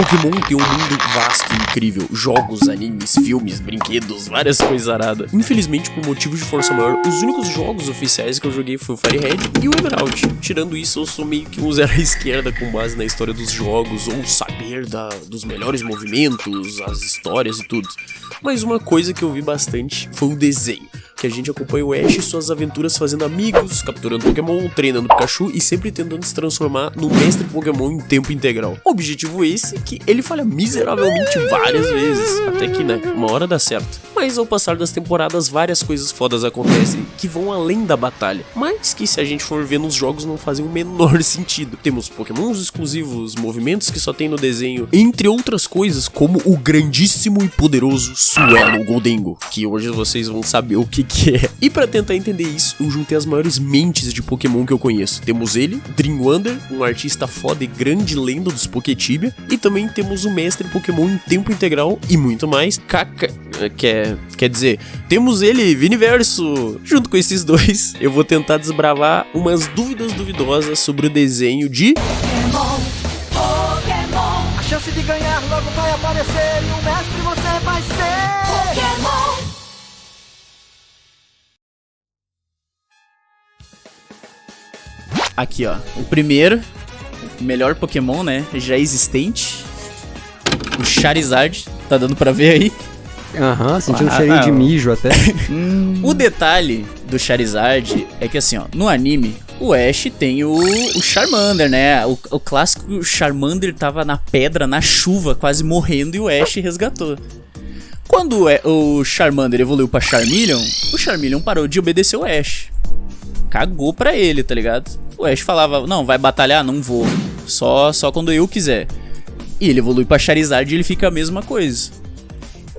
Pokémon tem um mundo vasto e incrível. Jogos, animes, filmes, brinquedos, várias coisas aradas. Infelizmente, por motivos de força maior, os únicos jogos oficiais que eu joguei foi o Fire Red e o Emerald. Tirando isso, eu sou meio que um zero à esquerda com base na história dos jogos, ou saber dos melhores movimentos, as histórias e tudo. Mas uma coisa que eu vi bastante foi o desenho, que a gente acompanha o Ash e suas aventuras fazendo amigos, capturando Pokémon, treinando Pikachu e sempre tentando se transformar no mestre Pokémon em tempo integral. Objetivo esse que ele falha miseravelmente várias vezes, até que, né, uma hora dá certo. Mas ao passar das temporadas, várias coisas fodas acontecem que vão além da batalha, mas que se a gente for ver nos jogos não fazem o menor sentido. Temos Pokémons exclusivos, movimentos que só tem no desenho, entre outras coisas como o grandíssimo e poderoso Suelo Goldengo, que hoje vocês vão saber o que é. E pra tentar entender isso, eu juntei as maiores mentes de Pokémon que eu conheço. Temos ele, Dream Wonder, um artista foda e grande lenda dos Poketibia, e também temos o mestre Pokémon em tempo integral e muito mais, quer dizer, temos ele, Viniverso. Junto com esses dois, eu vou tentar desbravar umas dúvidas duvidosas sobre o desenho de Pokémon, Pokémon. A chance de ganhar logo vai aparecer e o mestre você vai ser. Pokémon. Aqui, ó. O primeiro, o melhor Pokémon, né? Já existente. O Charizard. Tá dando pra ver aí? Aham, sentindo um cheirinho de mijo até. O detalhe do Charizard é que, assim, ó, no anime, o Ash tem o Charmander, né? O clássico Charmander tava na pedra, na chuva, quase morrendo, e o Ash resgatou. Quando o Charmander evoluiu pra Charmeleon, o Charmeleon parou de obedecer o Ash. Cagou pra ele, tá ligado? O Ash falava, não, vai batalhar? Não vou. Só quando eu quiser. E ele evolui pra Charizard e ele fica a mesma coisa.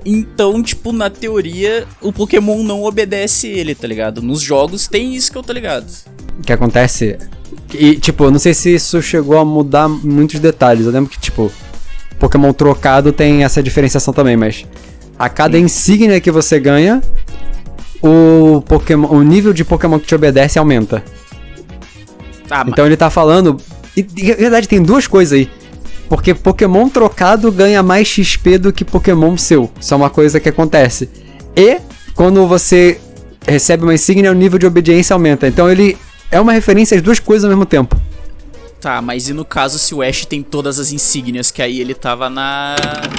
Então, tipo, na teoria, o Pokémon não obedece ele, tá ligado? Nos jogos tem isso que eu tô ligado. O que acontece... E, tipo, eu não sei se isso chegou a mudar muitos detalhes. Eu lembro que, tipo, Pokémon trocado tem essa diferenciação também, mas... A cada insígnia que você ganha, o nível de Pokémon que te obedece aumenta. Então ele tá falando... E, na verdade, tem duas coisas aí. Porque Pokémon trocado ganha mais XP do que Pokémon seu. Isso é uma coisa que acontece. E quando você recebe uma insígnia, o nível de obediência aumenta. Então ele é uma referência às duas coisas ao mesmo tempo. Tá, mas e no caso se o Ash tem todas as insígnias, que aí ele tava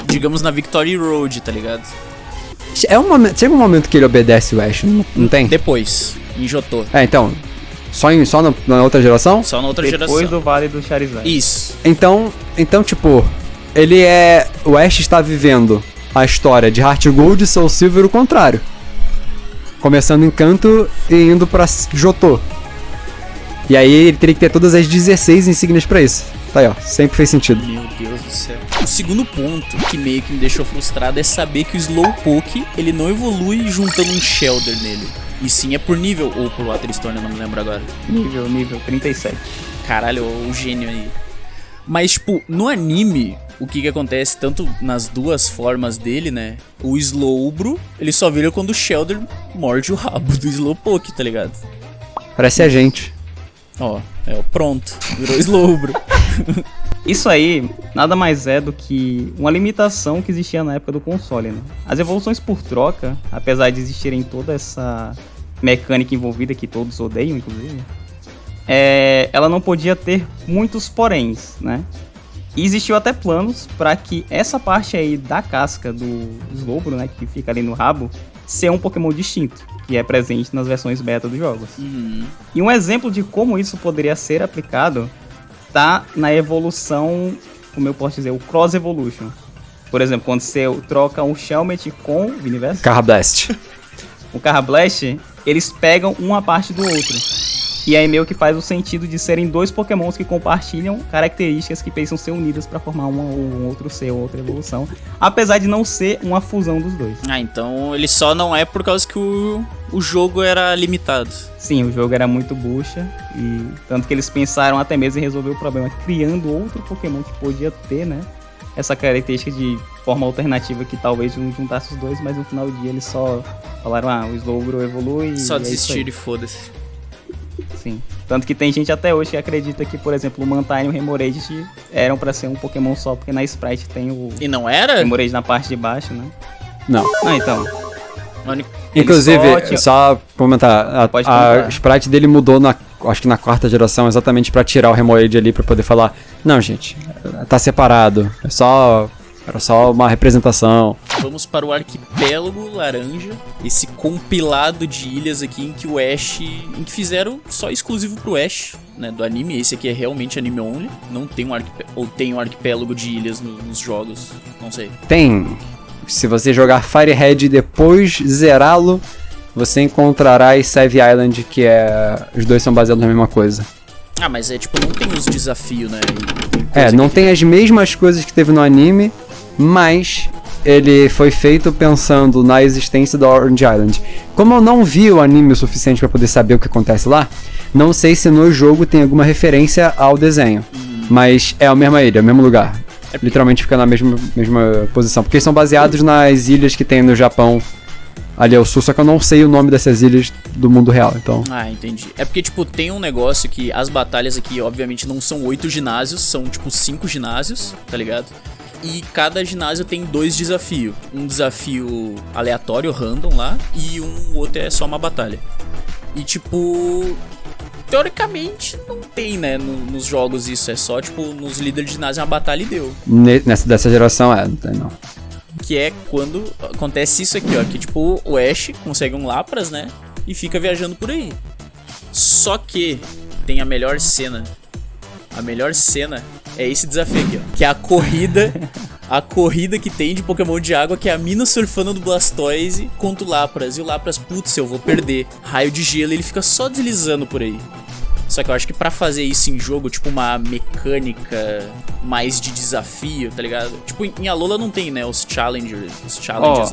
digamos, na Victory Road, tá ligado? Chega um momento que ele obedece o Ash, não tem? Depois, em Johto. Então... Só na outra geração? Só na outra geração. Depois do Vale do Charizard. Isso. Então, tipo, o Ash está vivendo a história de Heart Gold, Soul Silver, o contrário. Começando em Kanto e indo pra Johto. E aí ele teria que ter todas as 16 insígnias pra isso. Tá aí, ó. Sempre fez sentido. Meu Deus do céu. O segundo ponto que meio que me deixou frustrado é saber que o Slowpoke, ele não evolui juntando um Shellder nele. E sim é por nível, ou por Waterstone, eu não me lembro agora. Nível 37. Caralho, o gênio aí. Mas, tipo, no anime, o que acontece, tanto nas duas formas dele, né? O Slowbro, ele só vira quando o Shellder morde o rabo do Slowpoke, tá ligado? Parece a gente. Ó, pronto, virou Slowbro. Isso aí nada mais é do que uma limitação que existia na época do console, né? As evoluções por troca, apesar de existirem toda essa mecânica envolvida que todos odeiam, inclusive, ela não podia ter muitos poréns, né? E existiu até planos para que essa parte aí da casca do Slowbro, né, que fica ali no rabo, ser um Pokémon distinto, que é presente nas versões beta dos jogos. E um exemplo de como isso poderia ser aplicado tá na evolução, como eu posso dizer, o Cross Evolution. Por exemplo, quando você troca um Shelmet com o Viniverso, Carrablast. o Carrablast, eles pegam uma parte do outro. E aí meio que faz o sentido de serem dois Pokémons que compartilham características que precisam ser unidas pra formar um outro ser, outra evolução. Apesar de não ser uma fusão dos dois. Então ele só não é por causa que o jogo era limitado. Sim, o jogo era muito bucha. E tanto que eles pensaram até mesmo em resolver o problema criando outro Pokémon que podia ter, né? Essa característica de forma alternativa que talvez juntasse os dois, mas no final do dia eles só falaram, o Slowbro evolui. Só desistiram e foda-se. Sim. Tanto que tem gente até hoje que acredita que, por exemplo, o Mantine e o Remoraid eram pra ser um Pokémon só, porque na Sprite tem o E não era? Remoraid na parte de baixo, né? Não. Ah, então. Inclusive, só comentar, Pode a comentar. sprite dele mudou acho que na 4ª geração, exatamente pra tirar o Remoraid ali, pra poder falar, não, gente, tá separado, era só uma representação. Vamos para o Arquipélago Laranja, esse compilado de ilhas aqui em que o Ash, em que fizeram só exclusivo pro Ash, né, do anime. Esse aqui é realmente anime only, não tem ou tem um arquipélago de ilhas nos jogos, não sei. Tem, se você jogar Firehead e depois zerá-lo, você encontrará Save Island, que os dois são baseados na mesma coisa. Ah, mas tipo, não tem os desafios, né? Não tem as mesmas coisas que teve no anime, mas ele foi feito pensando na existência do Orange Island. Como eu não vi o anime o suficiente pra poder saber o que acontece lá, não sei se no jogo tem alguma referência ao desenho. Mas é a mesma ilha, o mesmo lugar. Literalmente fica na mesma posição. Porque eles são baseados nas ilhas que tem no Japão ali ao sul, só que eu não sei o nome dessas ilhas do mundo real, então... Ah, entendi. É porque, tipo, tem um negócio que as batalhas aqui, obviamente, não são 8 ginásios, são, tipo, 5 ginásios, tá ligado? E cada ginásio tem 2 desafios. Um desafio aleatório, random lá, e um outro é só uma batalha. E, tipo... Teoricamente, não tem, né, nos jogos isso. É só, tipo, nos líderes de ginásio uma batalha e deu. Dessa geração, não tem não. Que é quando acontece isso aqui, ó. Que, tipo, o Ash consegue um Lapras, né, e fica viajando por aí. Só que tem a melhor cena. A melhor cena é esse desafio aqui, ó. Que é a corrida... A corrida que tem de Pokémon de água, que é a mina surfando do Blastoise contra o Lapras. E o Lapras, putz, eu vou perder. Raio de gelo, ele fica só deslizando por aí. Só que eu acho que pra fazer isso em jogo, tipo uma mecânica mais de desafio, tá ligado? Tipo, em Alola não tem, né, os challenges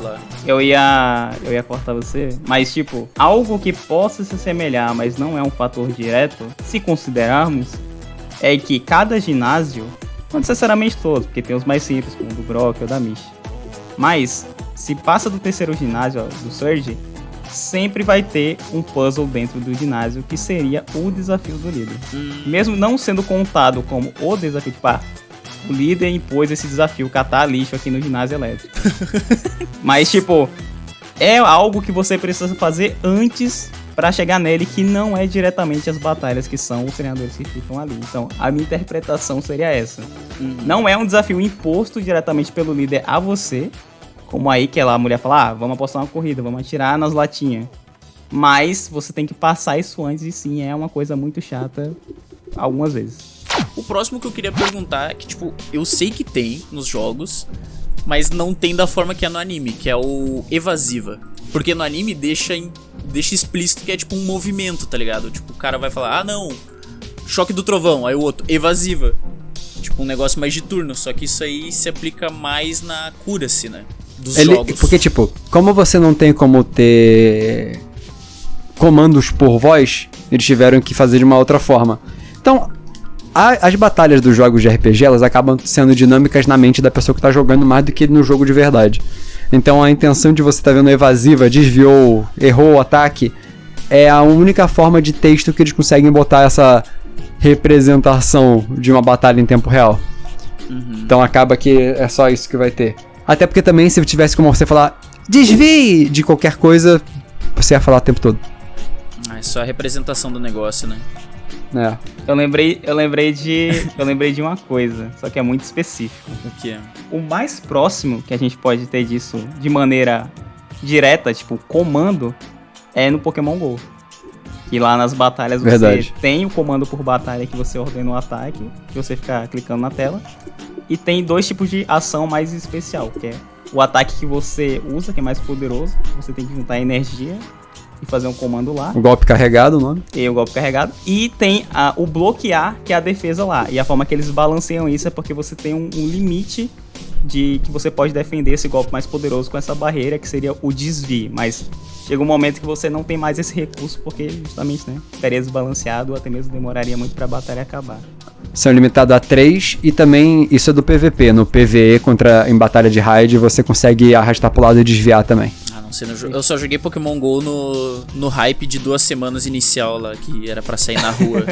lá. Eu ia cortar você, mas tipo, algo que possa se assemelhar, mas não é um fator direto, se considerarmos, é que cada ginásio, não necessariamente todos, porque tem os mais simples, como o do Brock ou da Mish, mas se passa do terceiro ginásio, ó, do Surge, sempre vai ter um puzzle dentro do ginásio que seria o desafio do líder. Mesmo não sendo contado como o desafio, tipo, o líder impôs esse desafio, catar lixo aqui no ginásio elétrico. Mas, tipo, é algo que você precisa fazer antes pra chegar nele, que não é diretamente as batalhas que são os treinadores que ficam ali. Então, a minha interpretação seria essa. Não é um desafio imposto diretamente pelo líder a você, como aí que a mulher fala, vamos apostar uma corrida, vamos atirar nas latinhas. Mas você tem que passar isso antes e sim, é uma coisa muito chata algumas vezes. O próximo que eu queria perguntar é que, tipo, eu sei que tem nos jogos, mas não tem da forma que é no anime, que é o evasiva. Porque no anime deixa explícito que é tipo um movimento, tá ligado? Tipo, o cara vai falar, não, choque do trovão, aí o outro, evasiva. Tipo, um negócio mais de turno, só que isso aí se aplica mais na cura-se, né? Dos jogos. Porque, tipo, como você não tem como ter comandos por voz, eles tiveram que fazer de uma outra forma. Então, as batalhas dos jogos de RPG, elas acabam sendo dinâmicas na mente da pessoa que tá jogando mais do que no jogo de verdade. Então, a intenção de você tá vendo evasiva, desviou, errou o ataque, é a única forma de texto que eles conseguem botar essa representação de uma batalha em tempo real. Então, acaba que é só isso que vai ter. Até porque também, se tivesse como você falar desvie de qualquer coisa, você ia falar o tempo todo. É só a representação do negócio, né? É. Eu lembrei de uma coisa, só que é muito específico. O que é? O mais próximo que a gente pode ter disso de maneira direta, tipo comando, é no Pokémon GO. E lá nas batalhas você tem o comando por batalha que você ordena o ataque, que você fica clicando na tela. E tem 2 tipos de ação mais especial, que é o ataque que você usa, que é mais poderoso. Você tem que juntar energia e fazer um comando lá. O golpe carregado, o nome? E o golpe carregado. E tem o bloquear, que é a defesa lá. E a forma que eles balanceiam isso é porque você tem um limite de que você pode defender esse golpe mais poderoso com essa barreira, que seria o desvio. Mas chega um momento que você não tem mais esse recurso, porque justamente, né, ficaria desbalanceado ou até mesmo demoraria muito pra batalha acabar. São limitados a 3 e também isso é do PVP. No PVE, em batalha de raid, você consegue arrastar pro lado e desviar também. Ah, Eu só joguei Pokémon GO no hype de 2 semanas inicial lá, que era pra sair na rua.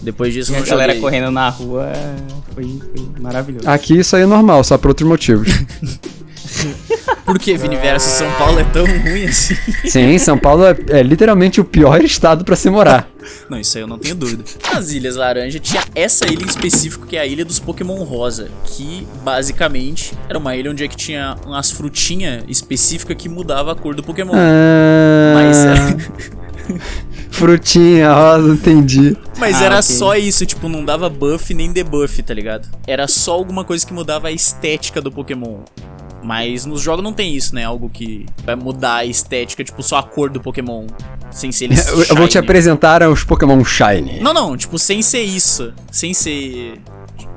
Depois disso, eu não A galera joguei. correndo na rua foi maravilhoso. Aqui isso aí é normal, só por outros motivos. Por que Viniverso São Paulo é tão ruim assim? Sim, São Paulo é literalmente o pior estado pra se morar. Não, isso aí eu não tenho dúvida. Nas Ilhas Laranja tinha essa ilha em específico, que é a Ilha dos Pokémon Rosa, que basicamente era uma ilha onde é que tinha umas frutinhas específicas que mudava a cor do Pokémon. Mas Frutinha rosa, entendi. Mas era ok. só isso, tipo, não dava buff nem debuff, tá ligado? Era só alguma coisa que mudava a estética do Pokémon. Mas nos jogos não tem isso, né? Algo que vai mudar a estética, tipo, só a cor do Pokémon. Sem ser eles Eu vou te apresentar os Pokémon Shiny. Não, tipo, sem ser isso. Sem ser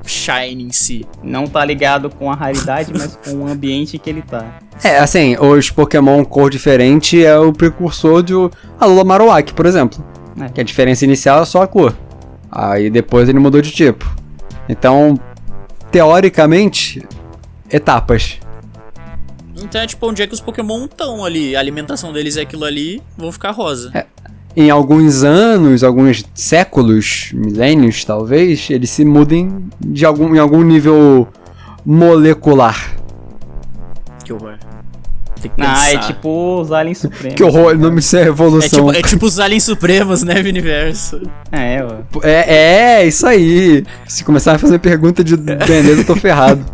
Shine em si. Não tá ligado com a raridade, mas com o ambiente que ele tá. Assim, os Pokémon cor diferente é o precursor de Alola Marowak, por exemplo. É. Que a diferença inicial é só a cor. Aí depois ele mudou de tipo. Então, teoricamente, etapas. Então é tipo, onde é que os Pokémon estão ali? A alimentação deles é aquilo ali, vão ficar rosa. Em alguns anos, alguns séculos, milênios talvez, eles se mudem em algum nível molecular. Que horror. Tem que pensar. Ah, é tipo os Aliens Supremos. Que horror, o nome disso é revolução. É tipo os Aliens Supremos, né, Universo? Ó. É, isso aí. Se começar a fazer pergunta de beleza, eu tô ferrado.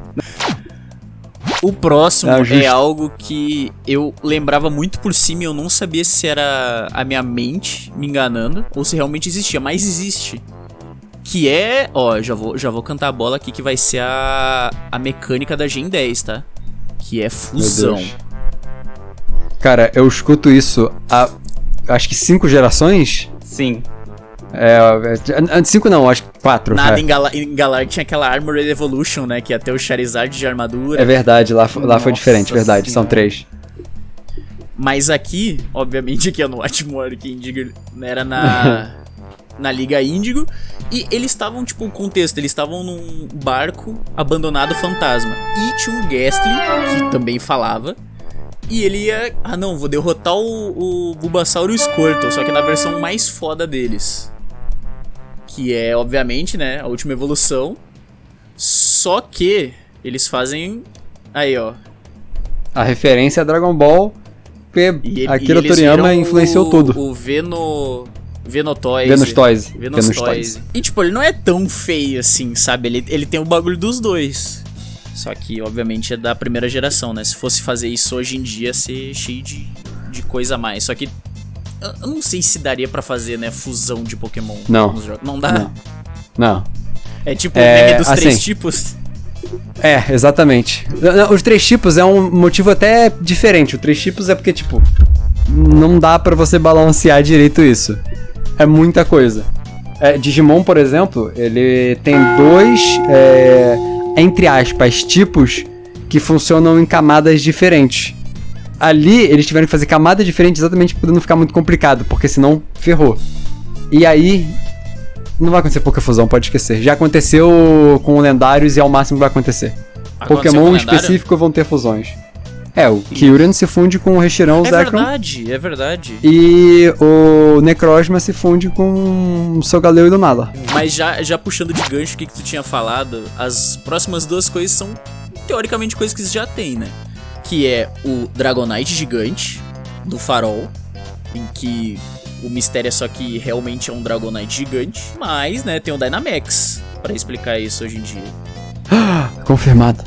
O próximo justo. é algo que eu lembrava muito por cima e eu não sabia se era a minha mente me enganando ou se realmente existia, mas existe. Que é, já vou cantar a bola aqui, que vai ser a mecânica da Gen 10, tá? Que é fusão. Meu Deus. Cara, eu escuto isso há, acho que 5 gerações? Sim. 5 não, acho que 4. Nada, em Galar tinha aquela Armored Evolution, né? Que ia ter o Charizard de armadura. É verdade, lá foi Nossa diferente, verdade, são Senhora. 3. Mas aqui, obviamente, aqui é no Atmore, que Indigo era na Liga Índigo. E eles estavam, tipo, o contexto, eles estavam num barco abandonado fantasma. E tinha um Gastly, que também falava. E ele ia... vou derrotar o Bulbasaur e o Squirtle, só que na versão mais foda deles. Que é, obviamente, né, a última evolução. Só que eles fazem... Aí, ó. A referência é Dragon Ball, porque Akira eles Toriyama viram influenciou tudo. O Venutoise. Venustoise. E, tipo, ele não é tão feio assim, sabe? Ele tem o bagulho dos dois. Só que, obviamente, é da primeira geração, né? Se fosse fazer isso hoje em dia, ia ser cheio de coisa a mais. Só que eu não sei se daria pra fazer, né, fusão de Pokémon nos jogos. Não dá? Não. É tipo o meme dos assim, 3 tipos? Exatamente. Os 3 tipos é um motivo até diferente. Os 3 tipos é porque, tipo, não dá pra você balancear direito isso. É muita coisa. Digimon, por exemplo, ele tem 2, entre aspas, tipos que funcionam em camadas diferentes. Ali, eles tiveram que fazer camadas diferentes exatamente pra não ficar muito complicado, porque senão ferrou. E aí, não vai acontecer pouca fusão, pode esquecer. Já aconteceu com lendários e é o máximo que vai acontecer. Pokémon específico vão ter fusões. O Kyurem se funde com o Reshiram, o Zekrom. É verdade. E o Necrozma se funde com o Solgaleo e o Lunala. Mas já puxando de gancho o que tu tinha falado, as próximas 2 coisas são, teoricamente, coisas que já tem, né? Que é o Dragonite gigante, do Farol, em que o mistério é só que realmente é um Dragonite gigante. Mas, né, tem o Dynamax pra explicar isso hoje em dia. Confirmado.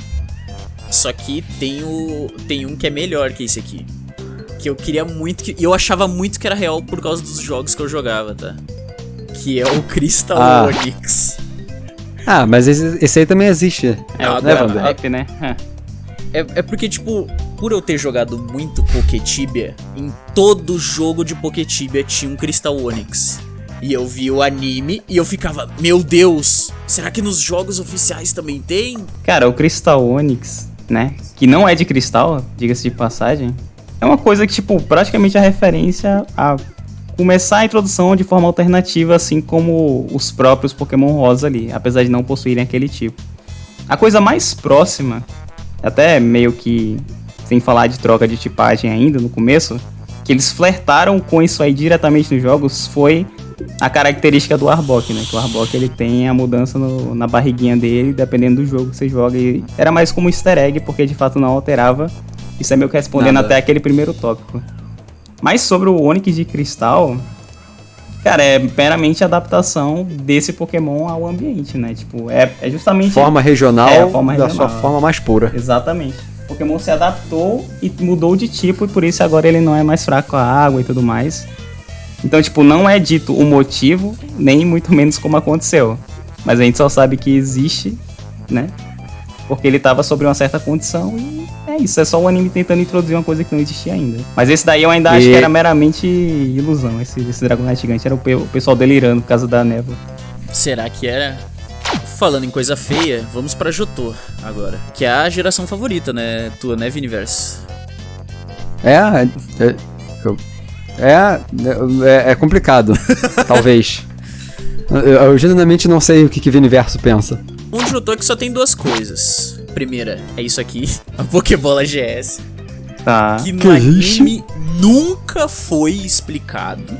Só que tem um que é melhor que esse aqui. Que eu queria muito, e eu achava muito que era real por causa dos jogos que eu jogava, tá? Que é o Crystal Onix. Mas esse aí também existe. O hype, né? É porque, tipo, por eu ter jogado muito Poketibia, em todo jogo de Poketibia tinha um Crystal Onix. E eu vi o anime e eu ficava, meu Deus, será que nos jogos oficiais também tem? Cara, o Crystal Onix, né, que não é de cristal, diga-se de passagem, é uma coisa que, tipo, praticamente a referência a começar a introdução de forma alternativa, assim como os próprios Pokémon Rosa ali, apesar de não possuírem aquele tipo. A coisa mais próxima, até meio que sem falar de troca de tipagem ainda no começo, que eles flertaram com isso aí diretamente nos jogos, foi a característica do Arbok, né? Que o Arbok, ele tem a mudança na barriguinha dele, dependendo do jogo que você joga. E era mais como um easter egg, porque de fato não alterava. Isso é meio que respondendo até aquele primeiro tópico. Mas sobre o Onix de Cristal, cara, é meramente adaptação desse Pokémon ao ambiente, né? Tipo, é justamente... Forma regional, da sua forma mais pura. Exatamente. O Pokémon se adaptou e mudou de tipo, e por isso agora ele não é mais fraco à água e tudo mais. Então, tipo, não é dito o motivo, nem muito menos como aconteceu. Mas a gente só sabe que existe, né? Porque ele tava sobre uma certa condição e é isso. É só o anime tentando introduzir uma coisa que não existia ainda. Mas esse daí eu ainda acho que era meramente ilusão. Esse Dragonite gigante era o pessoal delirando por causa da névoa. Será que era? Falando em coisa feia, vamos pra Johto agora. Que é a geração favorita, né? Tua, né, Viniverse? É complicado, talvez. Eu genuinamente não sei o que Viniverso pensa. Um Johto é que só tem duas coisas. Primeira, é isso aqui, a Pokébola GS. Tá. Que no anime nunca foi explicado.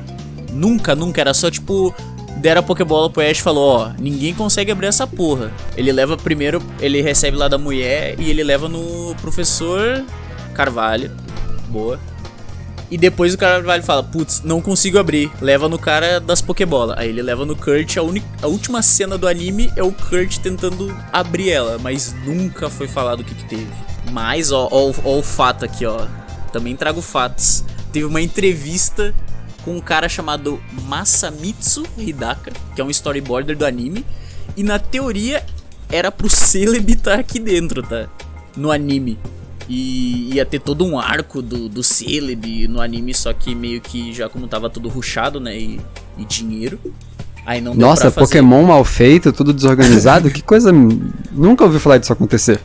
Nunca, era só tipo... Deram a Pokébola pro Ash e falou, ó, ninguém consegue abrir essa porra. Ele leva primeiro, ele recebe lá da mulher e ele leva no professor Carvalho. Boa. E depois o Carvalho fala, putz, não consigo abrir. Leva no cara das Pokébola. Aí ele leva no Kurt, a última cena do anime é o Kurt tentando abrir ela. Mas nunca foi falado o que teve. Mas, ó o fato aqui, ó. Também trago fatos. Teve uma entrevista com um cara chamado Masamitsu Hidaka, que é um storyboarder do anime. E na teoria era pro Celebi estar aqui dentro, tá? No anime. E ia ter todo um arco do Celebi no anime, só que meio que já como tava tudo rushado, né? E dinheiro. Aí não deu Nossa, pra fazer. Pokémon mal feito, tudo desorganizado. Que coisa. Nunca ouvi falar disso acontecer.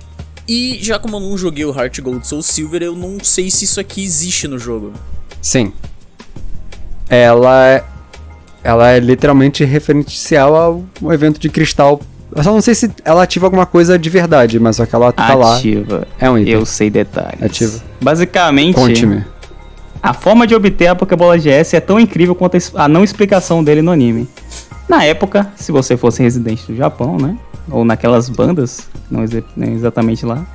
E já como eu não joguei o Heart Gold Soul Silver, eu não sei se isso aqui existe no jogo. Sim. Ela é literalmente referencial ao evento de cristal. Eu só não sei se ela ativa alguma coisa de verdade, mas só que ela tá lá. Ativa. É um item. Eu sei detalhes. Ativa. Basicamente, Conte-me. a forma de obter a Pokébola GS é tão incrível quanto a não explicação dele no anime. Na época, se você fosse residente do Japão, né? Ou naquelas bandas, não exatamente lá,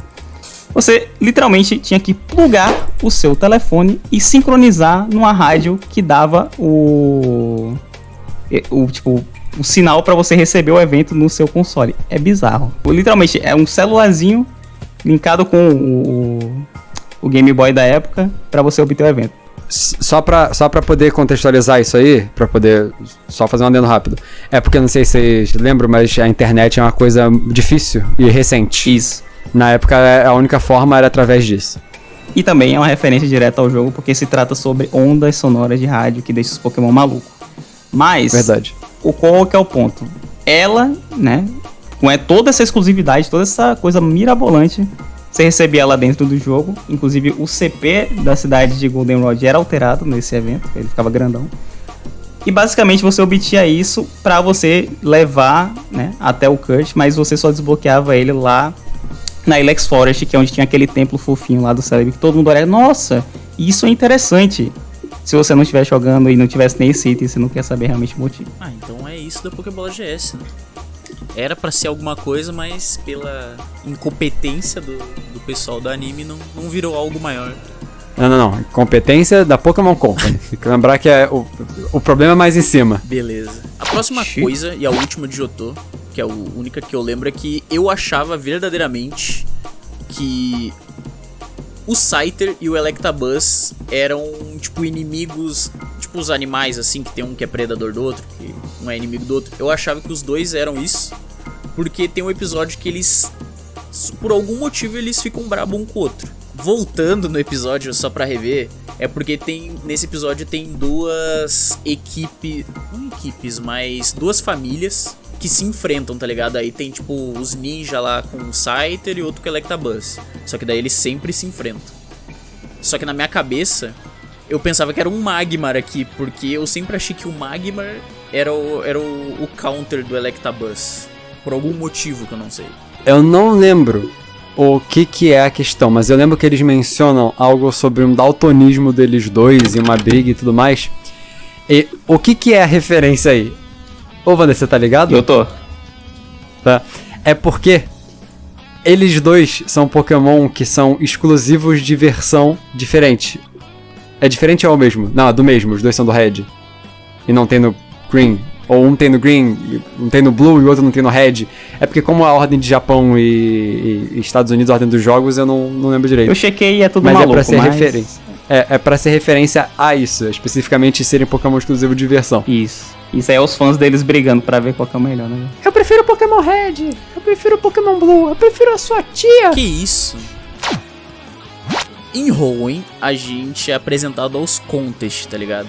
você literalmente tinha que plugar o seu telefone e sincronizar numa rádio que dava o sinal pra você receber o evento no seu console. É bizarro. Literalmente, é um celularzinho linkado com o Game Boy da época pra você obter o evento. Só pra poder contextualizar isso aí, pra poder só fazer um adendo rápido. É porque, não sei se vocês lembram, mas a internet é uma coisa difícil e recente. Isso. Na época, a única forma era através disso. E também é uma referência direta ao jogo, porque se trata sobre ondas sonoras de rádio que deixam os Pokémon malucos. Mas, verdade. Qual que é o ponto? Ela, né, com toda essa exclusividade, toda essa coisa mirabolante, você recebia ela dentro do jogo. Inclusive, o CP da cidade de Goldenrod era alterado nesse evento, ele ficava grandão. E basicamente você obtinha isso pra você levar, né, até o Kurt, mas você só desbloqueava ele lá na Ilex Forest, que é onde tinha aquele templo fofinho lá do Celebi, que todo mundo olha, nossa, isso é interessante. Se você não estiver jogando e não tivesse nem esse item, você não quer saber realmente o motivo. Ah, então é isso da Pokébola GS, né? Era pra ser alguma coisa, mas pela incompetência do pessoal do anime não virou algo maior. Não. Competência da Pokémon Company. Tem que lembrar que o problema é mais em cima. Beleza. A próxima coisa, e a última de Johto, que é a única que eu lembro, é que eu achava verdadeiramente que o Scyther e o Electabuzz eram, tipo, inimigos, tipo os animais, assim, que tem um que é predador do outro, que um é inimigo do outro. Eu achava que os dois eram isso, porque tem um episódio que eles, por algum motivo, eles ficam brabos um com o outro. Voltando no episódio, só pra rever, é porque nesse episódio tem duas equipes, não equipes, mas duas famílias que se enfrentam, tá ligado? Aí tem tipo os ninja lá com o Scyther e outro com o Electabuzz. Só que daí eles sempre se enfrentam. Só que na minha cabeça, eu pensava que era um Magmar aqui, porque eu sempre achei que o Magmar era o counter do Electabuzz. Por algum motivo que eu não sei. Eu não lembro o que é a questão, mas eu lembro que eles mencionam algo sobre um daltonismo deles dois e uma briga e tudo mais. E o que é a referência aí? Ô, Wander, você tá ligado? Eu tô. Tá. É porque eles dois são Pokémon que são exclusivos de versão diferente. É diferente ou é o mesmo? Não, é do mesmo, os dois são do Red. E não tem no Green. Ou um tem no Green, um tem no Blue e o outro não tem no Red. É porque como a ordem de Japão e Estados Unidos, a ordem dos jogos, eu não lembro direito. Eu chequei e é tudo mas maluco, é pra ser referência. É pra ser referência a isso, especificamente serem Pokémon exclusivo de versão. Isso aí é os fãs deles brigando pra ver qual que é o melhor, né? Eu prefiro Pokémon Red, eu prefiro Pokémon Blue, eu prefiro a sua tia. Que isso? Em Hoenn, a gente é apresentado aos contests, tá ligado?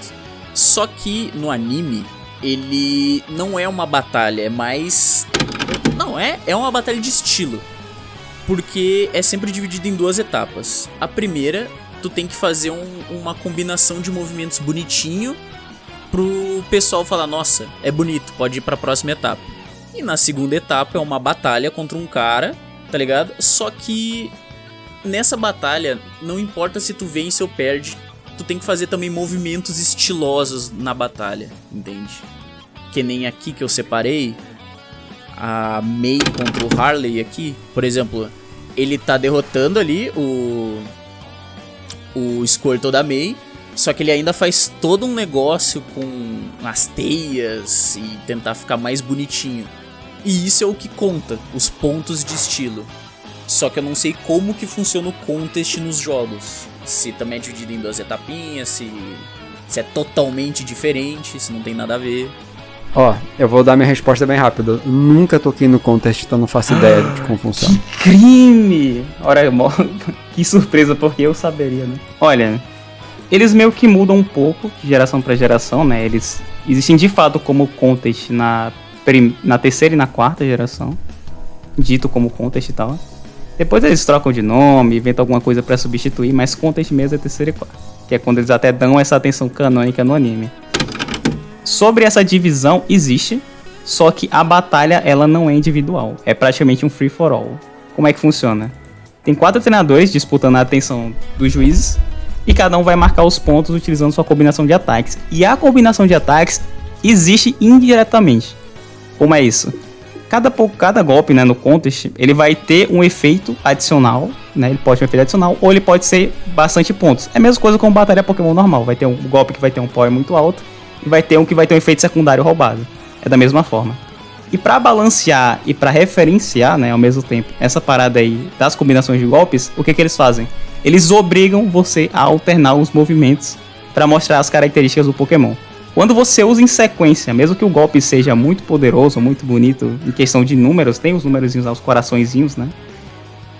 Só que no anime, ele não é uma batalha, é mais... Não, é uma batalha de estilo. Porque é sempre dividido em 2 etapas. A primeira, tu tem que fazer uma combinação de movimentos bonitinho pro pessoal falar, nossa, é bonito, pode ir pra próxima etapa. E na segunda etapa é uma batalha contra um cara, tá ligado? Só que nessa batalha, não importa se tu vence ou perde, tu tem que fazer também movimentos estilosos na batalha, entende? Que nem aqui que eu separei, a Mei contra o Harley aqui, por exemplo, ele tá derrotando ali o Squirtle da Mei, só que ele ainda faz todo um negócio com as teias e tentar ficar mais bonitinho. E isso é o que conta, os pontos de estilo. Só que eu não sei como que funciona o contest nos jogos. Se também é dividido em 2 etapinhas, se é totalmente diferente, se não tem nada a ver. Ó, eu vou dar minha resposta bem rápida. Eu nunca toquei no contest, então não faço ideia de como funciona. Que crime! Ora, que surpresa, porque eu saberia, né? Olha, eles meio que mudam um pouco de geração pra geração, né? Eles existem de fato como contest na terceira e na quarta geração, dito como contest e tal. Depois eles trocam de nome, inventam alguma coisa pra substituir, mas contest mesmo é terceira e quarta, que é quando eles até dão essa atenção canônica no anime. Sobre essa divisão existe, só que a batalha ela não é individual, é praticamente um free for all. Como é que funciona? Tem 4 treinadores disputando a atenção dos juízes e cada um vai marcar os pontos utilizando sua combinação de ataques. E a combinação de ataques existe indiretamente. Como é isso? Cada golpe, né, no contest, ele vai ter um efeito adicional, né? Ele pode ter um efeito adicional ou ele pode ser bastante pontos. É a mesma coisa com batalha Pokémon normal. Vai ter um golpe que vai ter um power muito alto e vai ter um que vai ter um efeito secundário roubado. É da mesma forma. E pra balancear e pra referenciar, né, ao mesmo tempo, essa parada aí das combinações de golpes, o que eles fazem? Eles obrigam você a alternar os movimentos pra mostrar as características do Pokémon. Quando você usa em sequência, mesmo que o golpe seja muito poderoso, muito bonito, em questão de números, tem os númerozinhos lá, os coraçõezinhos, né?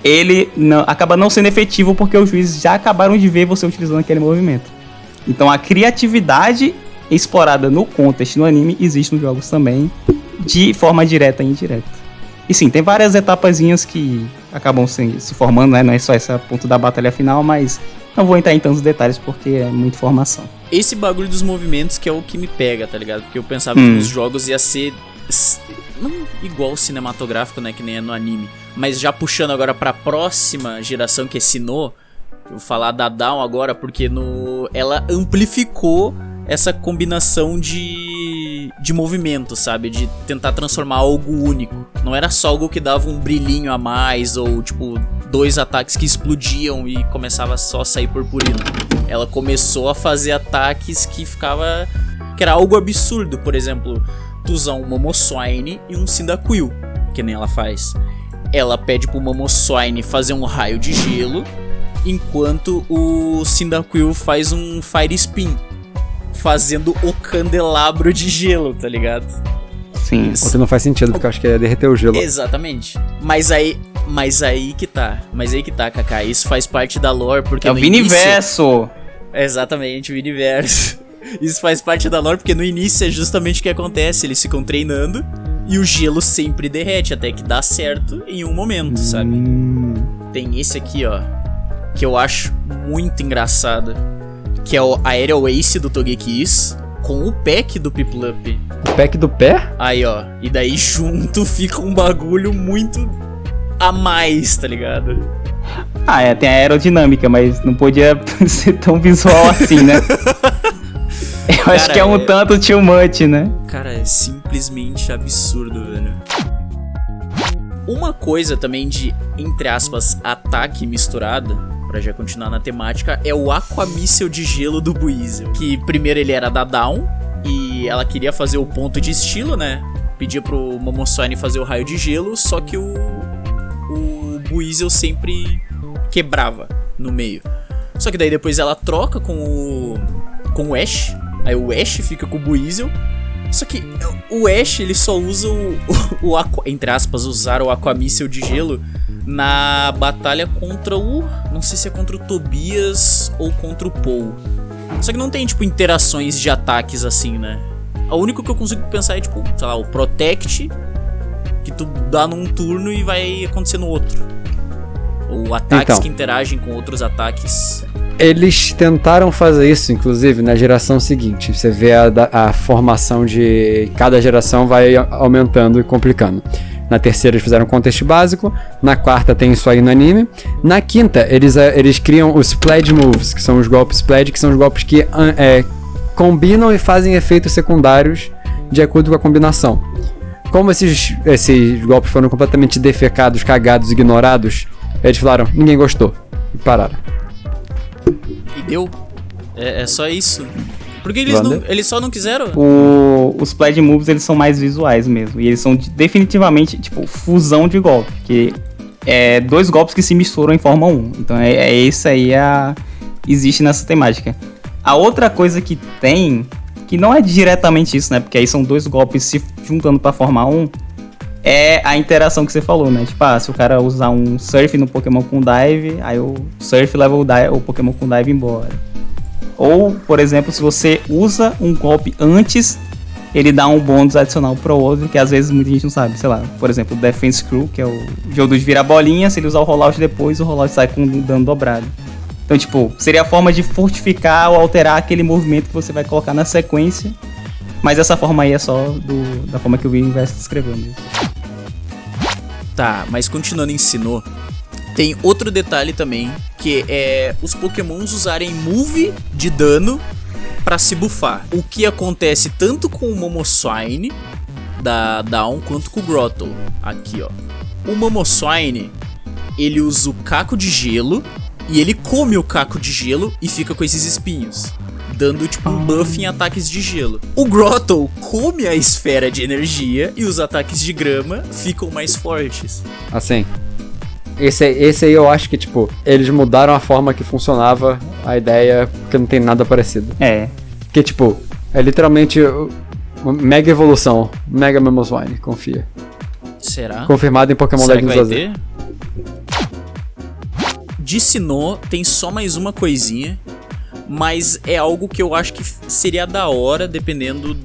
Ele acaba não sendo efetivo porque os juízes já acabaram de ver você utilizando aquele movimento. Então a criatividade explorada no contest, no anime, existe nos jogos também, de forma direta e indireta. E sim, tem várias etapazinhas que acabam se formando, né? Não é só esse ponto da batalha final, mas não vou entrar em tantos detalhes porque é muita informação. Esse bagulho dos movimentos que é o que me pega, tá ligado? Porque eu pensava que nos jogos ia ser não igual cinematográfico, né, que nem é no anime, mas já puxando agora pra próxima geração, que é Sinnoh, eu vou falar da Dawn agora, porque ela amplificou essa combinação de movimento, sabe? De tentar transformar algo único. Não era só algo que dava um brilhinho a mais, ou tipo, 2 ataques que explodiam e começava só a sair purpurina. Ela começou a fazer ataques que era algo absurdo. Por exemplo, tu usar um Mamoswine e um Cyndaquil, que nem ela faz. Ela pede pro Mamoswine fazer um raio de gelo, enquanto o Cyndaquil faz um Fire Spin, fazendo o candelabro de gelo, tá ligado? Sim. O que não faz sentido, porque eu acho que ia derreter o gelo. Exatamente. Mas aí que tá, Kaká. Isso faz parte da lore, porque é o Viniverso! Exatamente, o Viniverso. Isso faz parte da lore, porque no início é justamente o que acontece. Eles ficam treinando e o gelo sempre derrete, até que dá certo em um momento, sabe? Tem esse aqui, ó, que eu acho muito engraçado, que é o Aerial Ace do Togekiss com o pack do Piplup. O pack do pé? Aí, ó. E daí junto fica um bagulho muito a mais, tá ligado? Tem a aerodinâmica, mas não podia ser tão visual assim, né? Eu acho que é um tanto too much, né? Cara, é simplesmente absurdo, velho. Uma coisa também de, entre aspas, ataque misturada, pra já continuar na temática, é o Aquamissile de gelo do Buizel. Que primeiro ele era da Dawn, e ela queria fazer o ponto de estilo, né? Pedia pro Momoshine fazer o raio de gelo, só que o Buizel sempre quebrava no meio. Só que daí depois ela troca com o Ash, aí o Ash fica com o Buizel. Só que o Ash, ele só usa entre aspas, usar o Aquamissile de gelo na batalha contra não sei se é contra o Tobias ou contra o Paul. Só que não tem, tipo, interações de ataques assim, né? O único que eu consigo pensar é, tipo, sei lá, o Protect, que tu dá num turno e vai acontecer no outro. Ou ataques que interagem com outros ataques. Eles tentaram fazer isso, inclusive, na geração seguinte. Você vê a formação de cada geração vai aumentando e complicando. Na terceira eles fizeram um contexto básico. Na quarta tem isso aí no anime. Na quinta eles criam os Splash Moves, que são os golpes Splash, que são os golpes que combinam e fazem efeitos secundários de acordo com a combinação. Como esses golpes foram completamente defecados, cagados, ignorados, eles falaram, ninguém gostou. E pararam. E deu. É só isso. Porque eles só não quiseram? Os Splash Moves, eles são mais visuais mesmo. E eles são definitivamente, tipo, fusão de golpe. Que é dois golpes que se misturam em forma 1. Então esse aí existe nessa temática. A outra coisa que tem, que não é diretamente isso, né? Porque aí são dois golpes se juntando pra formar um, é a interação que você falou, né? Tipo, se o cara usar um Surf no Pokémon com Dive, aí o Surf leva o Pokémon com Dive embora. Ou, por exemplo, se você usa um golpe antes, ele dá um bônus adicional pro outro, que às vezes muita gente não sabe. Sei lá, por exemplo, o Defense Crew, que é o jogo de virar bolinha, se ele usar o rollout depois, o rollout sai com um dano dobrado. Então, tipo, seria a forma de fortificar ou alterar aquele movimento que você vai colocar na sequência. Mas essa forma aí é só da forma que o Vini vai se descrevendo mesmo. Tá, mas continuando em Sinnoh, tem outro detalhe também, que é os Pokémons usarem Move de dano pra se buffar. O que acontece tanto com o Momoshine da Dawn quanto com o Grottle. Aqui, ó. O Momoshine, ele usa o Caco de Gelo e ele come o Caco de Gelo e fica com esses espinhos, dando tipo um buff em ataques de gelo. O Grottle come a esfera de energia e os ataques de grama ficam mais fortes. Assim, esse aí eu acho que, tipo, eles mudaram a forma que funcionava a ideia, porque não tem nada parecido. Que, tipo, é literalmente uma mega evolução. Mega Momoshine, confia. Será? Confirmado em Pokémon Legends AZ. De Sinnoh tem só mais uma coisinha, mas é algo que eu acho que seria da hora, dependendo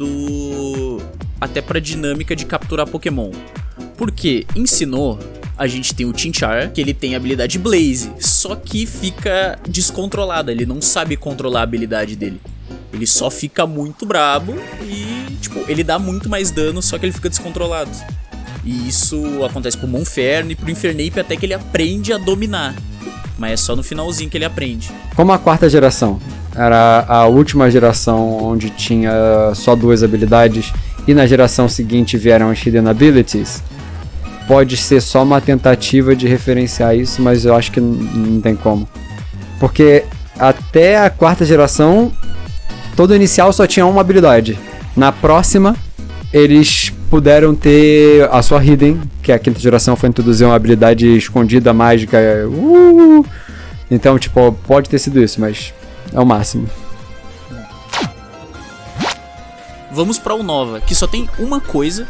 até pra dinâmica de capturar Pokémon. Porque em Sinnoh a gente tem o Chinchar, que ele tem a habilidade Blaze, só que fica descontrolada, ele não sabe controlar a habilidade dele. Ele só fica muito brabo e, tipo, ele dá muito mais dano, só que ele fica descontrolado. E isso acontece pro Monferno e pro Infernape até que ele aprende a dominar. Mas é só no finalzinho que ele aprende. Como a quarta geração era a última geração onde tinha só 2 habilidades, e na geração seguinte vieram as Hidden Abilities, pode ser só uma tentativa de referenciar isso, mas eu acho que não tem como. Porque até a quarta geração, todo inicial só tinha uma habilidade. Na próxima, eles puderam ter a sua Hidden, que a quinta geração foi introduzir uma habilidade escondida, mágica. Então, tipo, pode ter sido isso, mas é o máximo. Vamos pra Unova, que só tem uma coisa,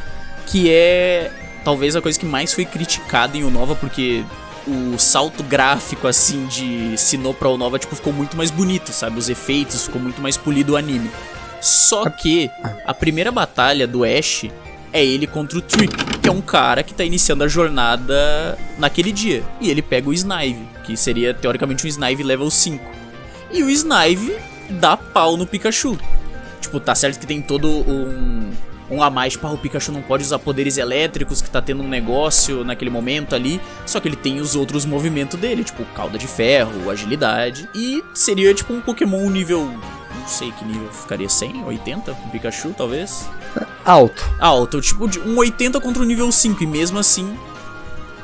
que é talvez a coisa que mais foi criticada em Unova, porque o salto gráfico, assim, de Sinnoh pra Unova, tipo, ficou muito mais bonito, sabe? Os efeitos, ficou muito mais polido o anime. Só que a primeira batalha do Ash é ele contra o Trip, que é um cara que tá iniciando a jornada naquele dia. E ele pega o Snive, que seria teoricamente um Snive level 5. E o Snive dá pau no Pikachu. Tipo, tá certo que tem todo um a mais, tipo, o Pikachu não pode usar poderes elétricos, que tá tendo um negócio naquele momento ali, só que ele tem os outros movimentos dele, tipo, cauda de ferro, agilidade, e seria, tipo, um Pokémon nível, não sei que nível ficaria, 100, 80, um Pikachu, talvez? Alto, tipo, um 80 contra o nível 5, e mesmo assim,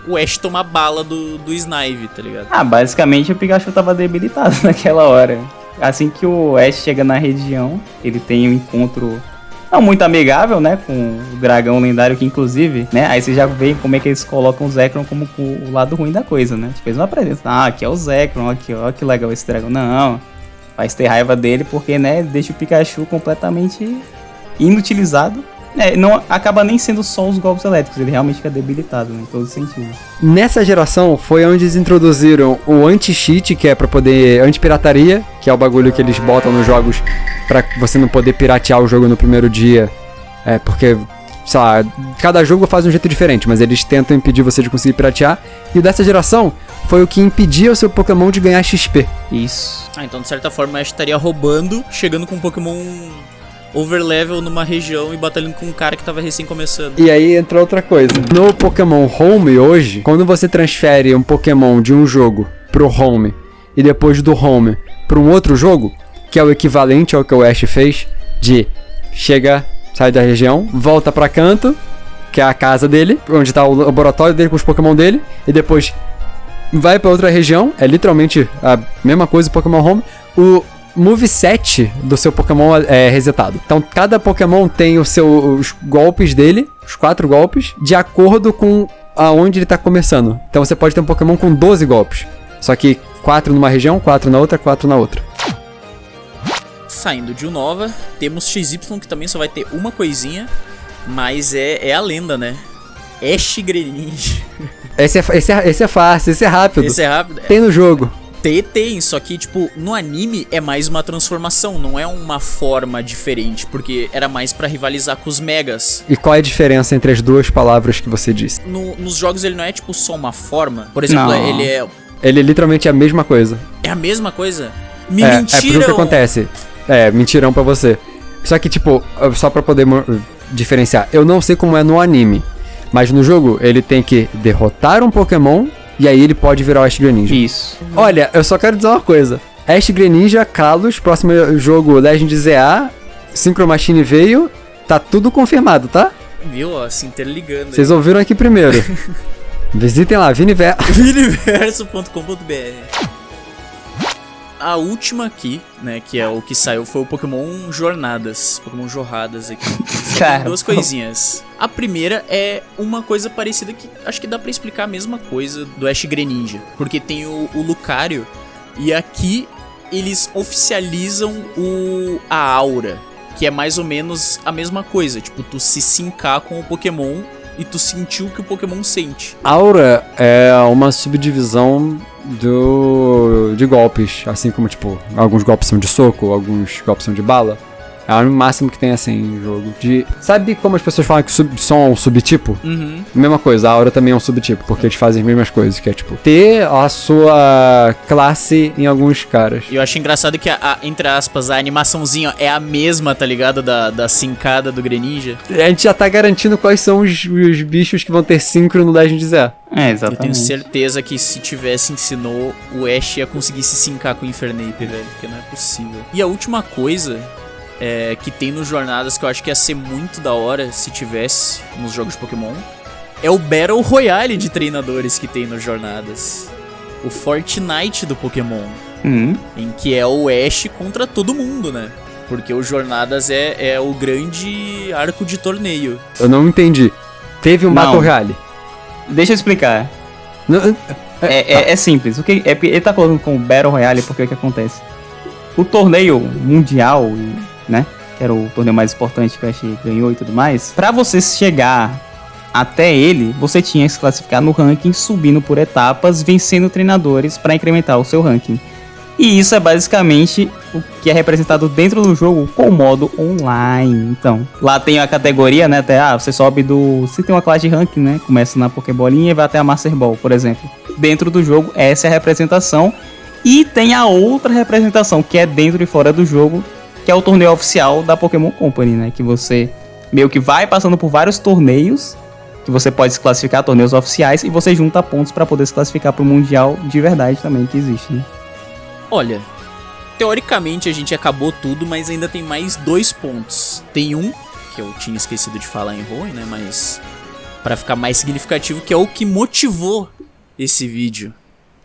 o Ash toma bala do Snive, tá ligado? Basicamente o Pikachu tava debilitado naquela hora. Assim que o Ash chega na região, ele tem um encontro não muito amigável, né, com o dragão lendário, que inclusive, né, aí você já vê como é que eles colocam o Zekrom como o lado ruim da coisa, né? Tipo, eles não apresentam, aqui é o Zekrom, aqui, ó, que legal esse dragão. Não, faz ter raiva dele porque, né, deixa o Pikachu completamente inutilizado. Não acaba nem sendo só os golpes elétricos, ele realmente fica debilitado, né, em todos os sentidos. Nessa geração foi onde eles introduziram o anti-cheat, que é pra poder... anti-pirataria, que é o bagulho que eles botam nos jogos pra você não poder piratear o jogo no primeiro dia. Porque, sei lá, cada jogo faz um jeito diferente, mas eles tentam impedir você de conseguir piratear. E o dessa geração foi o que impedia o seu Pokémon de ganhar XP. Isso. Então de certa forma o Ash estaria roubando, chegando com um Pokémon overlevel numa região e batalhando com um cara que tava recém começando. E aí entra outra coisa. No Pokémon Home hoje, quando você transfere um Pokémon de um jogo pro Home e depois do Home pra um outro jogo, que é o equivalente ao que o Ash fez, de chega, sai da região, volta pra canto, que é a casa dele, onde tá o laboratório dele com os Pokémon dele, e depois vai pra outra região, é literalmente a mesma coisa do Pokémon Home, o moveset do seu Pokémon é resetado. Então cada Pokémon tem os golpes dele, os 4 golpes, de acordo com aonde ele tá começando. Então você pode ter um Pokémon com 12 golpes, só que 4 numa região, 4 na outra, 4 na outra. Saindo de Unova, temos XY, que também só vai ter uma coisinha, mas é a lenda, né? Ash Greninja. Esse é fácil, esse é rápido. Esse é rápido. Tem no jogo. Tem, só que, tipo, no anime é mais uma transformação, não é uma forma diferente, porque era mais pra rivalizar com os Megas. E qual é a diferença entre as duas palavras que você disse? Nos jogos ele não é, tipo, só uma forma. Por exemplo, Ele literalmente é a mesma coisa. É a mesma coisa? Mentiram! É por isso que acontece. Mentirão pra você. Só que, tipo, só pra poder diferenciar, eu não sei como é no anime, mas no jogo ele tem que derrotar um Pokémon e aí ele pode virar o Ash Greninja. Isso. Olha, eu só quero dizer uma coisa. Ash Greninja, Kalos, próximo jogo Legend ZA, Synchro Machine veio, tá tudo confirmado, tá? Viu, ó, se interligando. Vocês ouviram aqui primeiro. Visitem lá, viniverso.com.br. A última aqui, né, que é o que saiu, foi o Pokémon Jornadas. Pokémon Jorradas aqui. Tem duas coisinhas. A primeira é uma coisa parecida que acho que dá pra explicar a mesma coisa do Ash Greninja. Porque tem o Lucario e aqui eles oficializam a aura, que é mais ou menos a mesma coisa. Tipo, tu se sincar com o Pokémon e tu sentiu o que o Pokémon sente. Aura é uma subdivisão de golpes, assim como, tipo, alguns golpes são de soco, alguns golpes são de bala. É o máximo que tem, assim, em jogo. Sabe como as pessoas falam que som é um subtipo? Uhum. Mesma coisa, a aura também é um subtipo, porque eles fazem as mesmas coisas, que é, tipo, ter a sua classe em alguns caras. E eu acho engraçado que, entre aspas, a animaçãozinha é a mesma, tá ligado? Da sincada do Greninja. A gente já tá garantindo quais são os bichos que vão ter síncro no Legend Z. Exatamente. Eu tenho certeza que se tivesse ensinou, o Ash ia conseguir se sincar com o Infernape, velho, porque não é possível. E a última coisa que tem nos Jornadas, que eu acho que ia ser muito da hora se tivesse nos jogos de Pokémon, é o Battle Royale de treinadores que tem nos Jornadas. O Fortnite do Pokémon. Em que é o Ash contra todo mundo, né? Porque o Jornadas é o grande arco de torneio. Eu não entendi. Teve um Battle Royale. Deixa eu explicar. É simples. Ele tá colocando como Battle Royale porque o que acontece? O torneio mundial, né? Que era o torneio mais importante que o Ash ganhou e tudo mais. Pra você chegar até ele, você tinha que se classificar no ranking, subindo por etapas, vencendo treinadores pra incrementar o seu ranking. E isso é basicamente o que é representado dentro do jogo com o modo online. Então, lá tem a categoria, né? Até, você sobe se tem uma classe de ranking, né? Começa na Pokébolinha e vai até a Master Ball, por exemplo. Dentro do jogo, essa é a representação. E tem a outra representação, que é dentro e fora do jogo, que é o torneio oficial da Pokémon Company, né? Que você meio que vai passando por vários torneios, que você pode se classificar, torneios oficiais, e você junta pontos pra poder se classificar pro Mundial de verdade também, que existe, né? Olha, teoricamente a gente acabou tudo, mas ainda tem mais 2 pontos. Tem um, que eu tinha esquecido de falar em Hoenn, né, mas pra ficar mais significativo, que é o que motivou esse vídeo.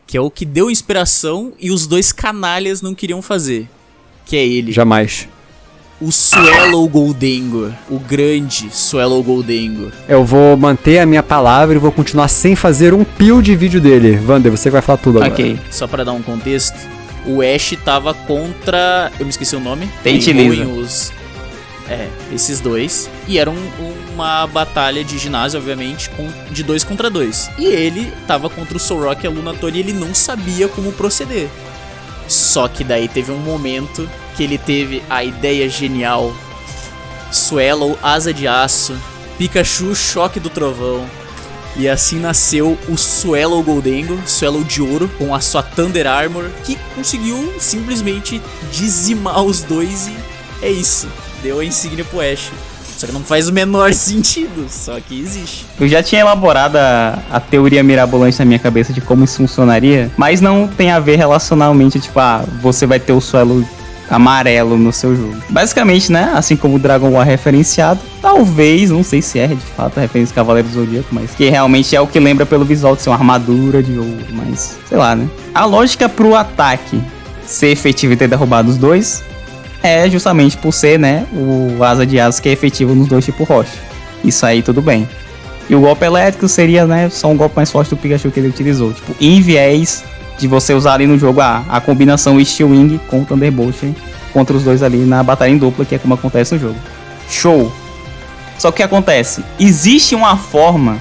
Que é o que deu inspiração e os 2 canalhas não queriam fazer. Que é ele. Jamais. O Swallow Gholdengo. O grande Swallow Gholdengo. Eu vou manter a minha palavra e vou continuar sem fazer um pio de vídeo dele. Vander, você vai falar tudo agora. Ok. Só pra dar um contexto, o Ash tava contra... Eu me esqueci o nome. Tate Lisa. Esses 2. E era uma batalha de ginásio, obviamente, de 2 contra 2. E ele tava contra o Solrock e a Lunatone e ele não sabia como proceder. Só que daí teve um momento que ele teve a ideia genial. Swallow, Asa de Aço, Pikachu, Choque do Trovão. E assim nasceu o Swallow Gholdengo, Swallow de ouro, com a sua Thunder Armor, que conseguiu simplesmente dizimar os 2 e é isso. Deu a insígnia pro Ash. Só que não faz o menor sentido, só que existe. Eu já tinha elaborado a teoria mirabolante na minha cabeça de como isso funcionaria, mas não tem a ver relacionalmente, tipo, você vai ter o Swallow amarelo no seu jogo. Basicamente, né, assim como o Dragon Ball referenciado, talvez, não sei se é de fato a referência Cavaleiro do Zodíaco, mas que realmente é o que lembra pelo visual de ser uma armadura de ouro, mas sei lá, né. A lógica pro ataque ser efetivo e ter derrubado os 2 é justamente por ser, né, o Asa de Aço que é efetivo nos 2 tipo rocha. Isso aí tudo bem. E o golpe elétrico seria, né, só um golpe mais forte do Pikachu que ele utilizou. Tipo, em viés de você usar ali no jogo a combinação Steel Wing com o Thunderbolt contra os 2 ali na batalha em dupla, que é como acontece no jogo. Show! Só que o que acontece? Existe uma forma,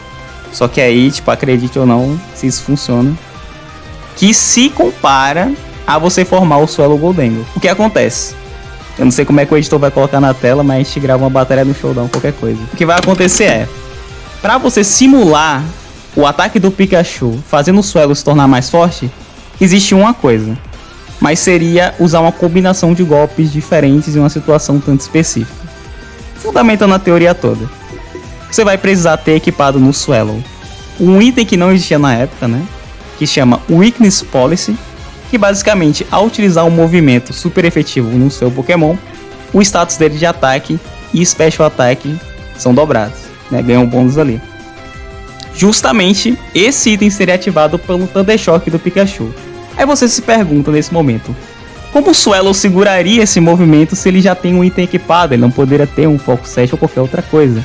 só que aí, tipo, acredite ou não, se isso funciona, que se compara a você formar o Swallow Gholdengo. O que acontece? Eu não sei como é que o editor vai colocar na tela, mas a gente grava uma batalha no showdown, qualquer coisa. O que vai acontecer é, pra você simular o ataque do Pikachu fazendo o Swallow se tornar mais forte, existe uma coisa. Mas seria usar uma combinação de golpes diferentes em uma situação tanto específica. Fundamentando a teoria toda. Você vai precisar ter equipado no Swallow um item que não existia na época, né? Que chama Weakness Policy. Que basicamente, ao utilizar um movimento super efetivo no seu Pokémon, o status dele de ataque e Special Attack são dobrados, né? Ganham um bônus ali. Justamente, esse item seria ativado pelo Thunder Shock do Pikachu. Aí você se pergunta nesse momento, como o Swallow seguraria esse movimento se ele já tem um item equipado? Ele não poderia ter um Focus Sash ou qualquer outra coisa.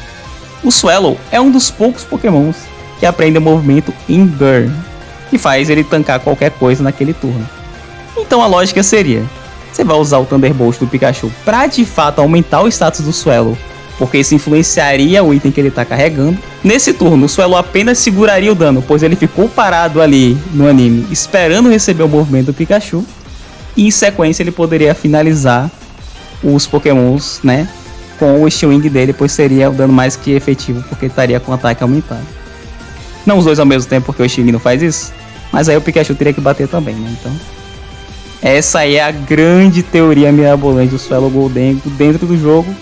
O Swallow é um dos poucos Pokémons que aprende o movimento Endure, que faz ele tancar qualquer coisa naquele turno. Então a lógica seria, você vai usar o Thunderbolt do Pikachu pra de fato aumentar o status do Swallow, porque isso influenciaria o item que ele tá carregando. Nesse turno, o Swallow apenas seguraria o dano, pois ele ficou parado ali no anime, esperando receber o movimento do Pikachu, e em sequência ele poderia finalizar os Pokémons, né, com o Steel Wing dele, pois seria o dano mais que efetivo, porque estaria com o ataque aumentado. Não os 2 ao mesmo tempo, porque o Steel Wing não faz isso, mas aí o Pikachu teria que bater também, né, então... Essa aí é a grande teoria mirabolante do Swallow Gholdengo dentro do jogo,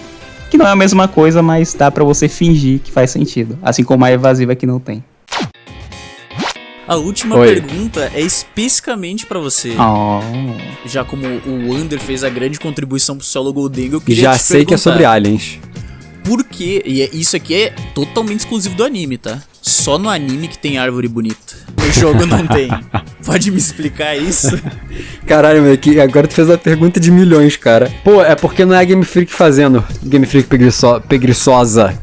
que não é a mesma coisa, mas dá pra você fingir que faz sentido, assim como a evasiva que não tem. A última pergunta é especificamente pra você. Já como o Wander fez a grande contribuição pro Swallow Gholdengo, eu queria já te sei que é sobre aliens. Por quê? E isso aqui é totalmente exclusivo do anime, tá? Só no anime que tem árvore bonita. No jogo não tem. Pode me explicar isso? Caralho, meu, agora tu fez a pergunta de milhões, cara. Pô, é porque não é a Game Freak fazendo. Game Freak preguiçosa.